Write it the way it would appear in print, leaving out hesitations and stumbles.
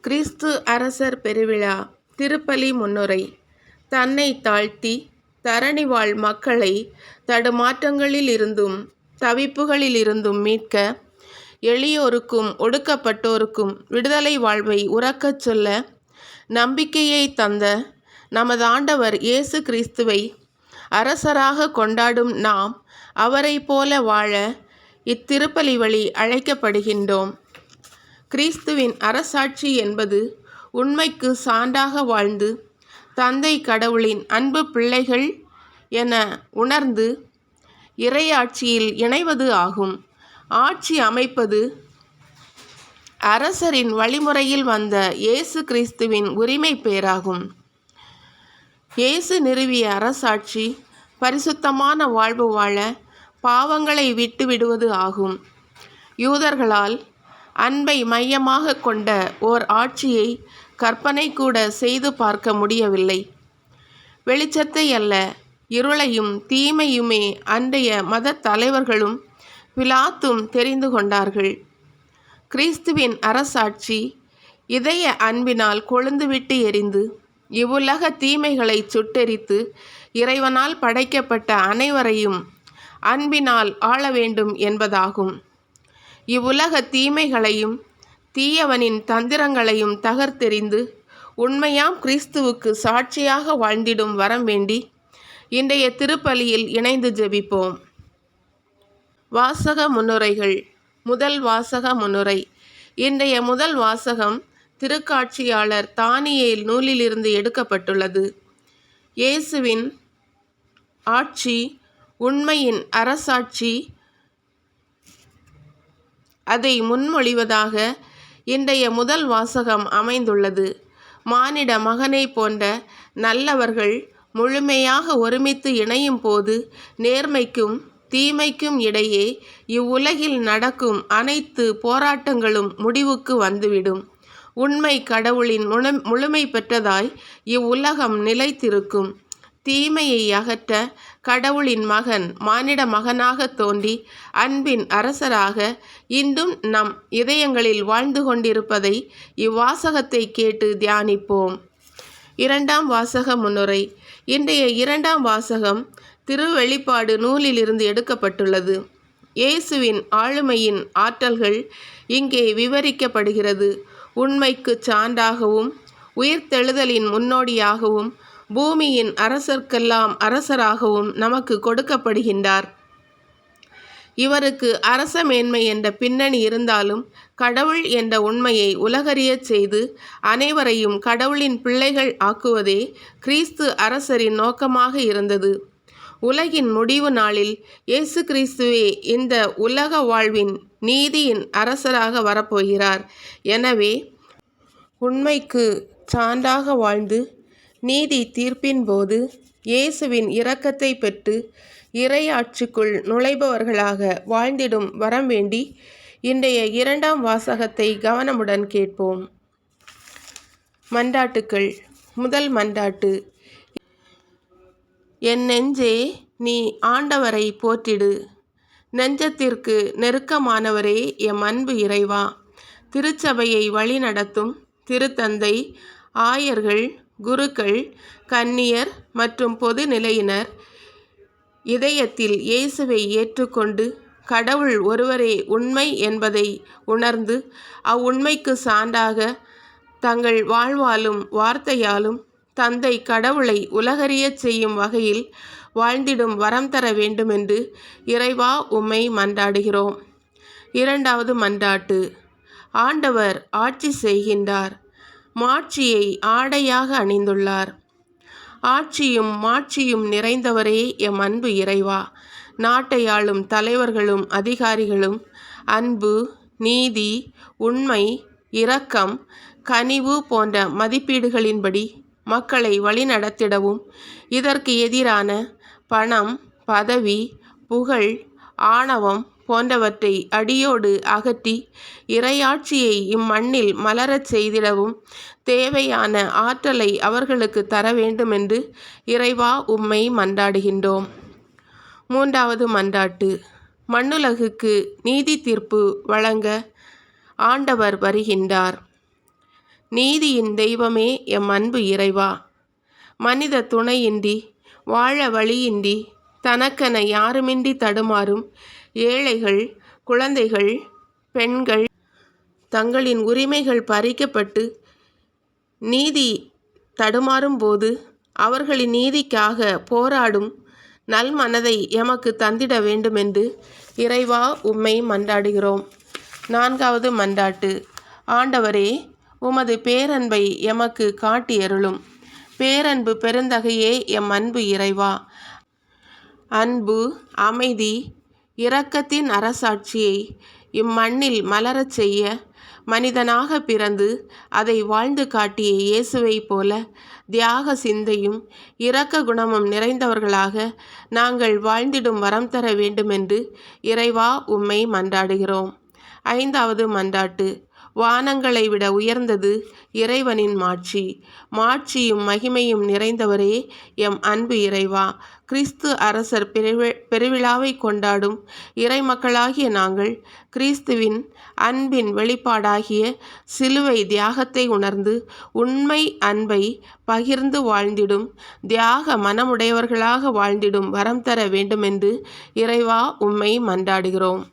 கிறிஸ்து அரசர் பெருவிழா திருப்பலி முன்னுரை. தன்னை தாழ்த்தி தரணிவாழ் மக்களை தடுமாற்றங்களிலிருந்தும் தவிப்புகளிலிருந்தும் மீட்க, எளியோருக்கும் ஒடுக்கப்பட்டோருக்கும் விடுதலை வாழ்வை உரக்கச் சொல்ல நம்பிக்கையை தந்த நமது ஆண்டவர் இயேசு கிறிஸ்துவை அரசராக கொண்டாடும் நாம் அவரை போல வாழ இத்திருப்பலி வழி அழைக்கப்படுகின்றோம். கிறிஸ்துவின் அரசாட்சி என்பது உண்மைக்கு சான்றாக வாழ்ந்து தந்தை கடவுளின் அன்பு பிள்ளைகள் என உணர்ந்து இறையாட்சியில் இணைவது ஆகும். ஆட்சி அமைப்பது அரசரின் வழிமுறையில் வந்த இயேசு கிறிஸ்துவின் உரிமை பேராகும். இயேசு நிறுவிய அரசாட்சி பரிசுத்தமான வாழ்வு வாழ பாவங்களை விட்டுவிடுவது ஆகும். யூதர்களால் அன்பை மையமாக கொண்ட ஓர் ஆட்சியை கற்பனை கூட செய்து பார்க்க முடியவில்லை. வெளிச்சத்தை அல்ல, இருளையும் தீமையுமே அன்றைய மத தலைவர்களும் பிலாத்தும் தெரிந்து கொண்டார்கள். கிறிஸ்துவின் அரசாட்சி இதய அன்பினால் கொழுந்துவிட்டு எரிந்து இவ்வுலக தீமைகளை சுட்டெரித்து இறைவனால் படைக்கப்பட்ட அனைவரையும் அன்பினால் ஆள வேண்டும் என்பதாகும். இவ்வுலக தீமைகளையும் தீயவனின் தந்திரங்களையும் தகர்த்தெறிந்து உண்மையாம் கிறிஸ்துவுக்கு சாட்சியாக வாழ்ந்திடும் வரம் வேண்டி இன்றைய திருப்பலியில் இணைந்து ஜெபிப்போம். வாசக முன்னுரைகள். முதல் வாசக முன்னுரை. இன்றைய முதல் வாசகம் திருக்காட்சியாளர் தானியேல் நூலிலிருந்து எடுக்கப்பட்டுள்ளது. இயேசுவின் ஆட்சி உண்மையின் அரசாட்சி, அதை முன்மொழிவதாக இன்றைய முதல் வாசகம் அமைந்துள்ளது. மானிட மகனை போன்ற நல்லவர்கள் முழுமையாக ஒருமித்து இணையும் போது நேர்மைக்கும் தீமைக்கும் இடையே இவ்வுலகில் நடக்கும் அனைத்து போராட்டங்களும் முடிவுக்கு வந்துவிடும். உண்மை கடவுளின் முழுமை பெற்றதாய் இவ்வுலகம் நிலைத்திருக்கும். தீமையை அகற்ற கடவுளின் மகன் மானிட மகனாக தோன்றி அன்பின் அரசராக இன்றும் நம் இதயங்களில் வாழ்ந்து கொண்டிருப்பதை இவ்வாசகத்தை கேட்டு தியானிப்போம். இரண்டாம் வாசக முன்னுரை. இன்றைய இரண்டாம் வாசகம் திருவெளிப்பாடு நூலிலிருந்து எடுக்கப்பட்டுள்ளது. இயேசுவின் ஆளுமையின் ஆற்றல்கள் இங்கே விவரிக்கப்படுகிறது. உண்மைக்கு சான்றாகவும் உயிர்த்தெழுதலின் முன்னோடியாகவும் பூமியின் அரசர்க்கெல்லாம் அரசராகவும் நமக்கு கொடுக்கப்படுகின்றார். இவருக்கு அரச மேன்மை என்ற பின்னணி இருந்தாலும் கடவுள் என்ற உண்மையை உலகறியச் செய்து அனைவரையும் கடவுளின் பிள்ளைகள் ஆக்குவதே கிறிஸ்து அரசரின் நோக்கமாக இருந்தது. உலகின் முடிவு நாளில் இயேசு கிறிஸ்துவே இந்த உலக வாழ்வின் நீதியின் அரசராக வரப்போகிறார். எனவே உண்மைக்கு சான்றாக வாழ்ந்து நீதி தீர்ப்பின் போது இயேசுவின் இரக்கத்தை பெற்று இறையாட்சிக்குள் நுழைபவர்களாக வாழ்ந்திடும் வரம் வேண்டி இன்றைய இரண்டாம் வாசகத்தை கவனமுடன் கேட்போம். மன்றாட்டுக்கள். முதல் மன்றாட்டு. என் நெஞ்சே, நீ ஆண்டவரை போற்றிடு. நெஞ்சத்திற்கு நெருக்கமானவரே எம் அன்பு இறைவா. திருச்சபையை வழிநடத்தும் திருத்தந்தை, ஆயர்கள், குருக்கள், கன்னியர் மற்றும் பொது நிலையினர் இதயத்தில் இயேசுவை ஏற்றுக்கொண்டு கடவுள் ஒருவரே உண்மை என்பதை உணர்ந்து அவ்வுண்மைக்கு சான்றாக தங்கள் வாழ்வாலும் வார்த்தையாலும் தந்தை கடவுளை உலகறியச் செய்யும் வகையில் வாழ்ந்திடும் வரம் தர வேண்டுமென்று இறைவா உம்மை மன்றாடுகிறோம். இரண்டாவது மன்றாட்டு. ஆண்டவர் ஆட்சி செய்கின்றார். மாட்சியை ஆடையாக அணிந்துள்ளார். ஆட்சியும் மாட்சியும் நிறைந்தவரே எம் அன்பு இறைவா. நாட்டை ஆளும் தலைவர்களும் அதிகாரிகளும் அன்பு, நீதி, உண்மை, இரக்கம், கனிவு போன்ற மதிப்பீடுகளின்படி மக்களை வழிநடத்திடவும் இதற்கு எதிரான பணம், பதவி, புகழ், ஆணவம் போன்றவற்றை அடியோடு அகற்றி இறையாட்சியை இம்மண்ணில் மலரச் செய்திடவும் தேவையான ஆற்றலை அவர்களுக்கு தர வேண்டுமென்று இறைவா உம்மை மன்றாடுகின்றோம். மூன்றாவது மன்றாட்டு. மண்ணுலகுக்கு நீதி தீர்ப்பு வழங்க ஆண்டவர் வருகின்றார். நீதியின் தெய்வமே எம் அன்பு இறைவா. மனித துணையின்றி வாழ வழியின்றி தனக்கென யாருமின்றி தடுமாறும் ஏழைகள், குழந்தைகள், பெண்கள் தங்களின் உரிமைகள் பறிக்கப்பட்டு நீதி தடுமாறும் போது அவர்களின் நீதிக்காக போராடும் நல்மனதை எமக்கு தந்திட வேண்டுமென்று இறைவா உம்மை மன்றாடுகிறோம். 4வது மன்றாட்டு. ஆண்டவரே, உமது பேரன்பை எமக்கு காட்டியருளும். பேரன்பு பெருந்தகையே எம் அன்பு இறைவா. அன்பு, அமைதி, இரக்கத்தின் அரசாட்சியை இம்மண்ணில் மலரச் செய்ய மனிதனாக பிறந்து அதை வாழ்ந்து காட்டிய இயேசுவைப் போல தியாக சிந்தையும் இரக்க குணமும் நிறைந்தவர்களாக நாங்கள் வாழ்ந்திடும் வரம் தர வேண்டுமென்று இறைவா உம்மை மன்றாடுகிறோம். 5வது மன்றாட்டு. வானங்களை விட உயர்ந்தது இறைவனின் மாட்சி. மாட்சியும் மகிமையும் நிறைந்தவரே எம் அன்பு இறைவா. கிறிஸ்து அரசர் பெருவிழாவை கொண்டாடும் இறைமக்களாகிய நாங்கள் கிறிஸ்துவின் அன்பின் வெளிப்பாடாகிய சிலுவை தியாகத்தை உணர்ந்து உண்மை அன்பை பகிர்ந்து வாழ்ந்திடும் தியாக மனமுடையவர்களாக வாழ்ந்திடும் வரம் தர வேண்டுமென்று இறைவா உம்மை மன்றாடுகிறோம்.